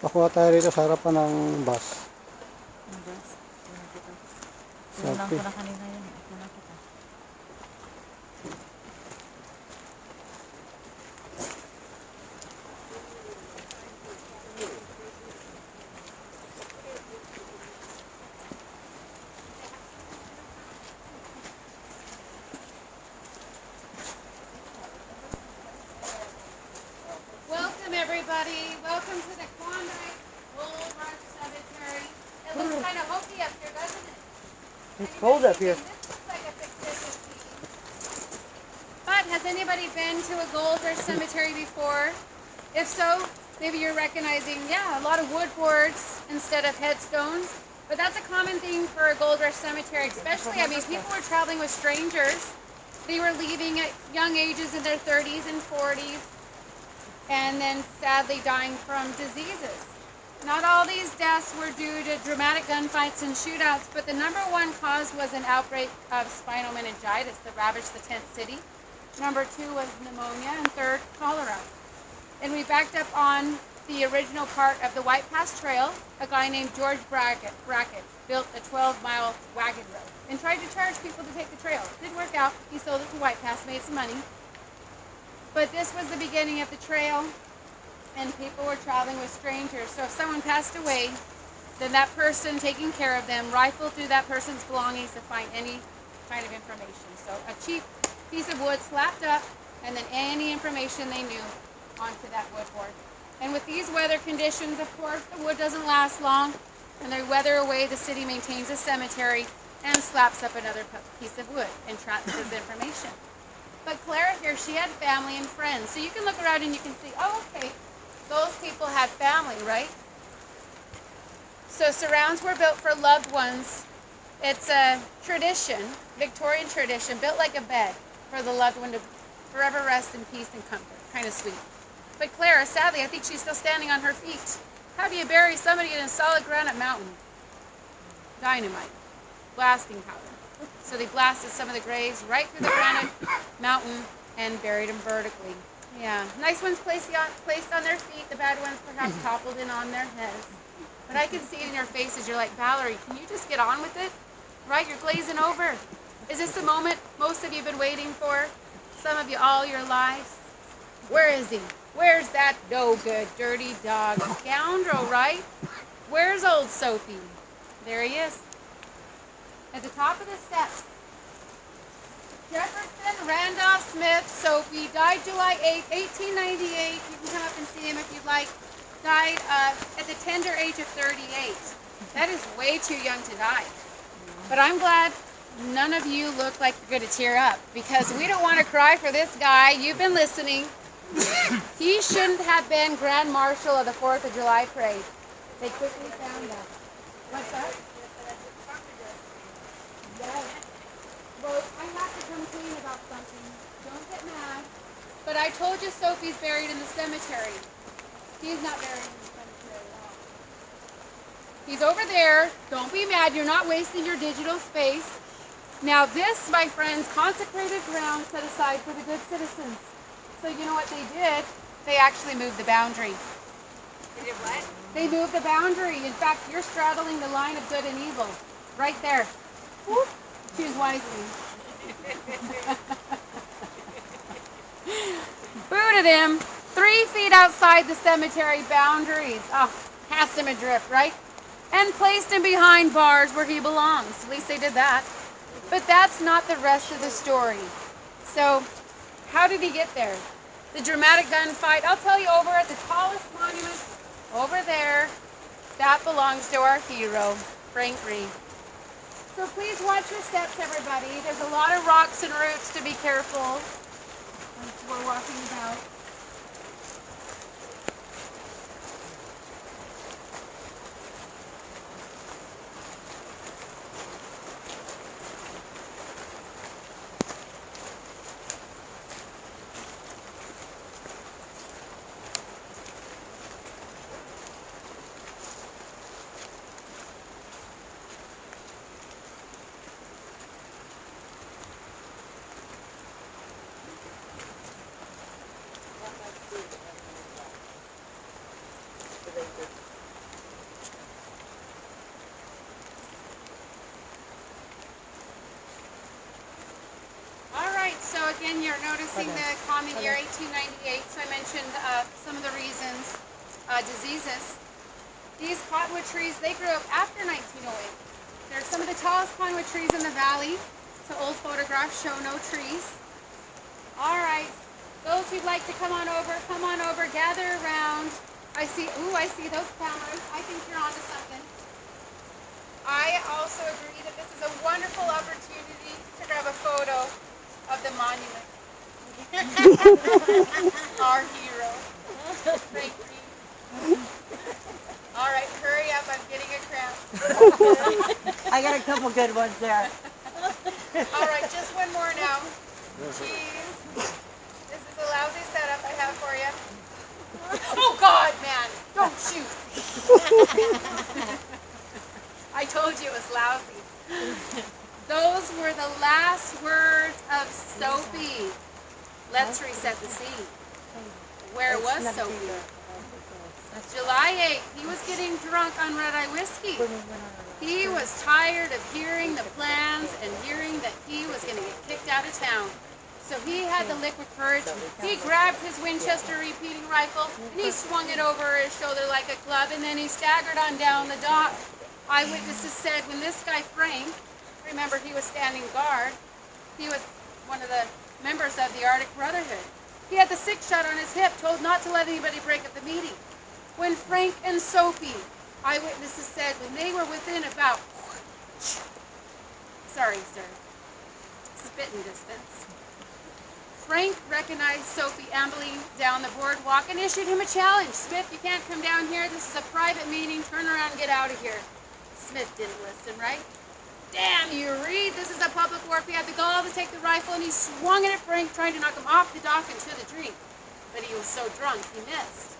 Pakuha tayo rito sa harapan ng bus. Tulang ko Selfie. na kanina yun. Tulang kita. Welcome everybody. Welcome to the Klondike Gold Rush Cemetery. It looks kind of hokey up here, doesn't it? It's cold up here. This looks like a fictitious scene. But has anybody been to a gold rush cemetery before? If so, maybe you're recognizing, yeah, a lot of wood boards instead of headstones. But that's a common thing for a gold rush cemetery, especially, I mean, people were traveling with strangers. They were leaving at young ages in their 30s and 40s, and then sadly dying from diseases. Not all these deaths were due to dramatic gunfights and shootouts, but the number one cause was an outbreak of spinal meningitis that ravaged the tent city. Number two was pneumonia, and third, cholera. And we backed up on the original part of the White Pass Trail. A guy named George Brackett built a 12-mile wagon road and tried to charge people to take the trail. Didn't work out. He sold it to White Pass, made some money. But this was the beginning of the trail, and people were traveling with strangers. So if someone passed away, then that person taking care of them rifled through that person's belongings to find any kind of information. So a cheap piece of wood slapped up, and then any information they knew onto that wood board. And with these weather conditions, of course, the wood doesn't last long, and they weather away. The city maintains a cemetery and slaps up another piece of wood and transfers information. But Clara here, she had family and friends. So you can look around and you can see, oh, okay, those people had family, right? So surrounds were built for loved ones. It's a tradition, Victorian tradition, built like a bed for the loved one to forever rest in peace and comfort. Kind of sweet. But Clara, sadly, I think she's still standing on her feet. How do you bury somebody in a solid granite mountain? Dynamite. Blasting powder. So they blasted some of the graves right through the granite mountain and buried them vertically. Yeah, nice ones placed on their feet. The bad ones perhaps toppled in on their heads. But I can see it in your faces. You're like, Valerie, can you just get on with it? Right, you're glazing over. Is this the moment most of you have been waiting for? Some of you all your lives? Where is he? Where's that no good, dirty dog? Scoundrel, right? Where's old Sophie? There he is. At the top of the steps. Jefferson Randolph Smith Sophie died July 8, 1898. You can come up and see him if you'd like. Died at the tender age of 38. That is way too young to die. But I'm glad none of you look like you're going to tear up, because we don't want to cry for this guy. You've been listening. He shouldn't have been Grand Marshal of the 4th of July parade. They quickly found that. What's that? Yes. Well, I have to come clean about something. Don't get mad. But I told you Sophie's buried in the cemetery. He's not buried in the cemetery at all. He's over there. Don't be mad. You're not wasting your digital space. Now this, my friends, consecrated ground set aside for the good citizens. So you know what they did? They actually moved the boundary. They did what? They moved the boundary. In fact, you're straddling the line of good and evil. Right there. Whoop. Choose wisely. Booted him 3 feet outside the cemetery boundaries. Oh, cast him adrift, right? And placed him behind bars where he belongs. At least they did that. But that's not the rest of the story. So, how did he get there? The dramatic gunfight. I'll tell you, over at the tallest monument, over there, that belongs to our hero, Frank Reed. So please watch your steps, everybody. There's a lot of rocks and roots to be careful as we're walking about. again, you're noticing the common year 1898. So I mentioned some of the reasons, diseases. These cottonwood trees, they grew up after 1908. They're some of the tallest cottonwood trees in the valley. So old photographs show no trees. All right, those who'd like to come on over, gather around. I see those cameras. I think you're onto something. I also agree that this is a wonderful opportunity to grab a photo of the monument. Our hero. Frank Reed. All right, hurry up. I'm getting a cramp. I got a couple good ones there. All right, just one more now. Cheese. This is a lousy setup I have for you. Oh, God, man. Don't shoot. I told you it was lousy. Those were the last words of Soapy. Let's reset the scene. Where was Soapy? July 8th. He was getting drunk on red-eye whiskey. He was tired of hearing the plans and hearing that he was going to get kicked out of town. So he had the liquid courage. He grabbed his Winchester repeating rifle and he swung it over his shoulder like a club, and then he staggered on down the dock. Eyewitnesses said when this guy Frank, remember he was standing guard, he was one of the members of the Arctic Brotherhood. He had the 6-shot on his hip, told not to let anybody break up the meeting. When Frank and Soapy, eyewitnesses said when they were within about, sorry sir, spitting distance, Frank recognized Soapy ambling down the boardwalk and issued him a challenge. Smith, you can't come down here. This is a private meeting. Turn around and get out of here. Smith didn't listen, right? Damn you, Reed. This is a public wharf. He had the gall to take the rifle, and he swung it at Frank, trying to knock him off the dock into the drink. But he was so drunk, he missed.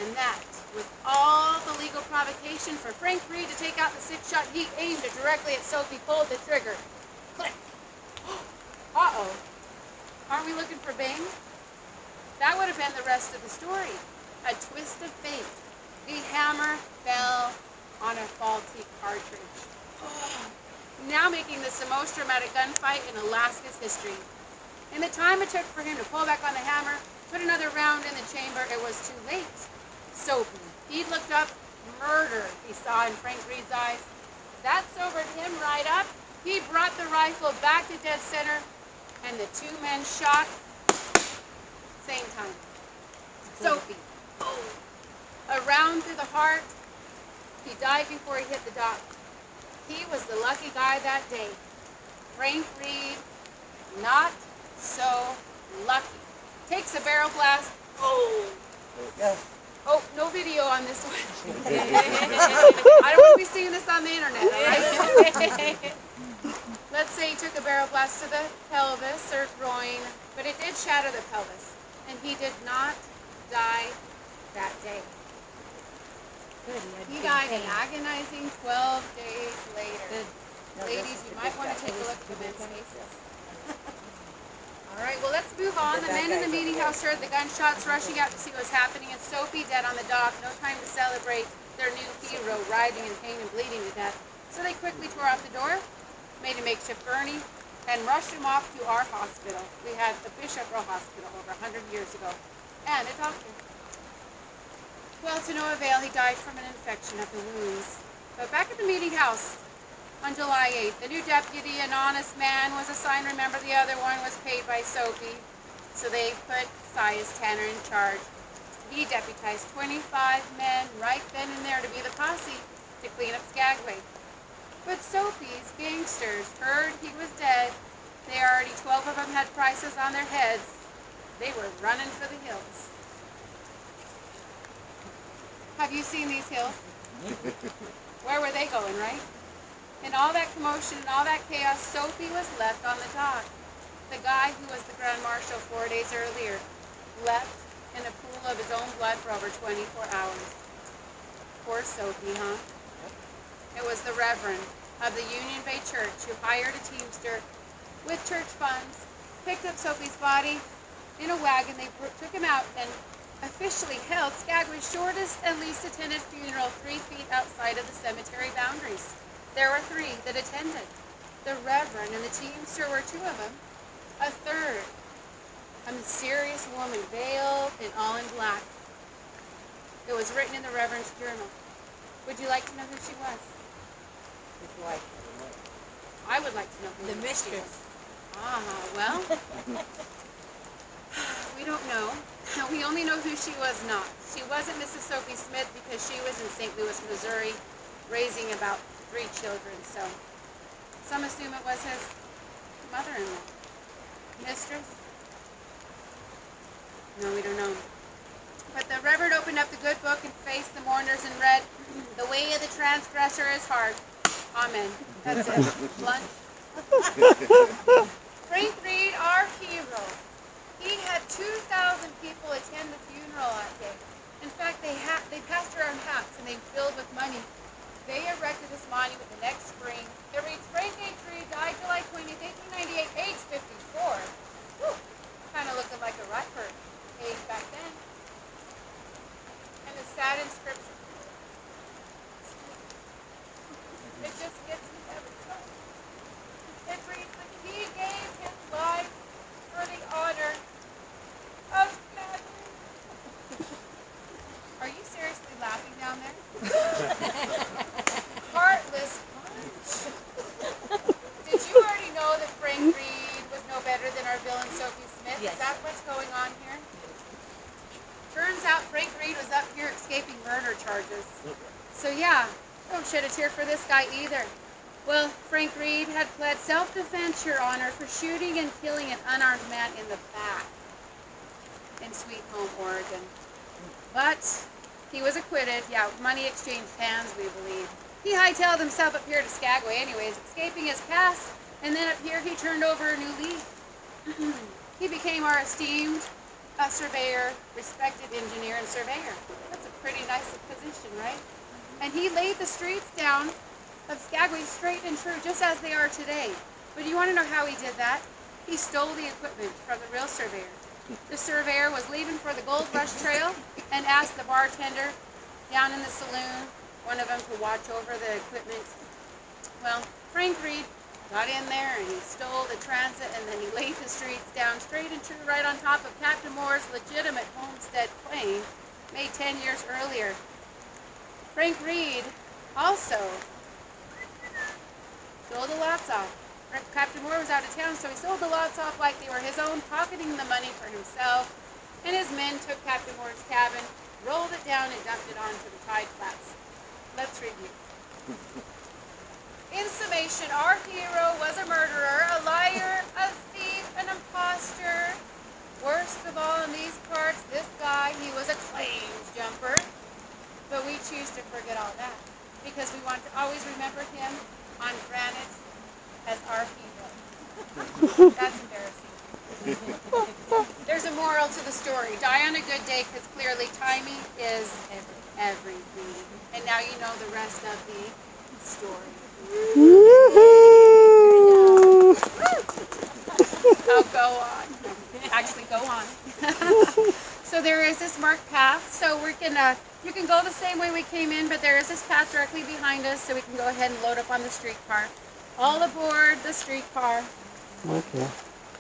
And that was all the legal provocation for Frank Reed to take out the 6-shot. He aimed it directly at Soapy, pulled the trigger. Click. Uh-oh. Aren't we looking for Bing? That would have been the rest of the story. A twist of fate. The hammer fell on a faulty cartridge. Now making this the most dramatic gunfight in Alaska's history. In the time it took for him to pull back on the hammer, put another round in the chamber, it was too late. Soapy, he looked up, murder he saw in Frank Reed's eyes. That sobered him right up. He brought the rifle back to dead center, and the two men shot same time. Soapy, a round through the heart. He died before he hit the dock. He was the lucky guy that day. Frank Reed, not so lucky. Takes a barrel blast. Oh, no video on this one. I don't want to be seeing this on the internet, all right? Let's say he took a barrel blast to the pelvis or groin, but it did shatter the pelvis, and he did not die that day. He died an agonizing 12 days later. Ladies, you might want to take a look at the men's faces. All right, well, let's move on. The men in the meeting house heard the gunshots, rushing out to see what was happening, and Soapy dead on the dock. No time to celebrate their new hero, writhing in pain and bleeding to death. So they quickly tore off the door, made a makeshift gurney, and rushed him off to our hospital. We had the Bishop Row Hospital over 100 years ago, and a doctor. Well, to no avail, he died from an infection of the wounds. But back at the meeting house on July 8th, the new deputy, an honest man, was assigned. Remember, the other one was paid by Soapy. So they put Sias Tanner in charge. He deputized 25 men right then and there to be the posse to clean up Skagway. But Soapy's gangsters heard he was dead. They already, 12 of them had prices on their heads. They were running for the hills. Have you seen these hills? Where were they going, right? In all that commotion and all that chaos, Soapy was left on the dock. The guy who was the Grand Marshal 4 days earlier left in a pool of his own blood for over 24 hours. Poor Soapy, huh? It was the Reverend of the Union Bay Church who hired a teamster with church funds, picked up Soapy's body in a wagon. They took him out and officially held Skagway's shortest and least attended funeral 3 feet outside of the cemetery boundaries. There were 3 that attended. The Reverend and the teamster were 2 of them. A third a mysterious woman, veiled and all in black. It was written in the Reverend's journal. Would you like to know who she was? His wife. I would like to know who The she mistress. was. Well, we don't know. We only know who she was not. She wasn't Mrs. Sophie Smith because she was in St. Louis, Missouri, raising about 3 children. So some assume it was his mother-in-law. Mistress? No, we don't know. But the Reverend opened up the good book and faced the mourners and read, "The way of the transgressor is hard." Amen. That's it. Lunch. Frank Reed, our hero. He had 2,000 people attend the funeral that day. In fact, they passed around hats and they filled with money. They erected this monument the next spring. It reads, Frank H. Reed died July 20th, 1898, age 54. Kind of looking like a riper age back then. And a sad inscription. It just gets me every time. It reads that he gave his life for the honor of Skagway. Are you seriously laughing down there? Heartless bunch. Did you already know that Frank Reed was no better than our villain Sophie Smith? Yes. Is that what's going on here? Turns out Frank Reed was up here escaping murder charges. So yeah, don't shed a tear for this guy either. Well, Frank Reed had pled self-defense, Your Honor, for shooting and killing an unarmed man in the back in Sweet Home, Oregon. But he was acquitted. Yeah, money exchanged hands, we believe. He hightailed himself up here to Skagway anyways, escaping his past, and then up here he turned over a new leaf. He became our esteemed surveyor, respected engineer and surveyor. That's a pretty nice position, right? And he laid the streets down of Skagway straight and true, just as they are today. But do you want to know how he did that? He stole the equipment from the real surveyor. The surveyor was leaving for the Gold Rush Trail and asked the bartender down in the saloon, one of them, to watch over the equipment. Well, Frank Reed got in there and he stole the transit, and then he laid the streets down straight and true right on top of Captain Moore's legitimate homestead claim made 10 years earlier. Frank Reed also sold the lots off. Captain Moore was out of town, so he sold the lots off like they were his own, pocketing the money for himself. And his men took Captain Moore's cabin, rolled it down, and dumped it onto the tide flats. Let's review. In summation, our hero was a murderer, a liar, a thief, an imposter. Worst of all in these parts, this guy, he was a claims jumper. But we choose to forget all that because we want to always remember him on granite as our hero. That's embarrassing. There's a moral to the story. Die on a good day because clearly timing is everything. And now you know the rest of the story. I'll go on. Actually, go on. So there is this marked path. So you can go the same way we came in, but there is this path directly behind us, so we can go ahead and load up on the streetcar. All aboard the streetcar. Okay.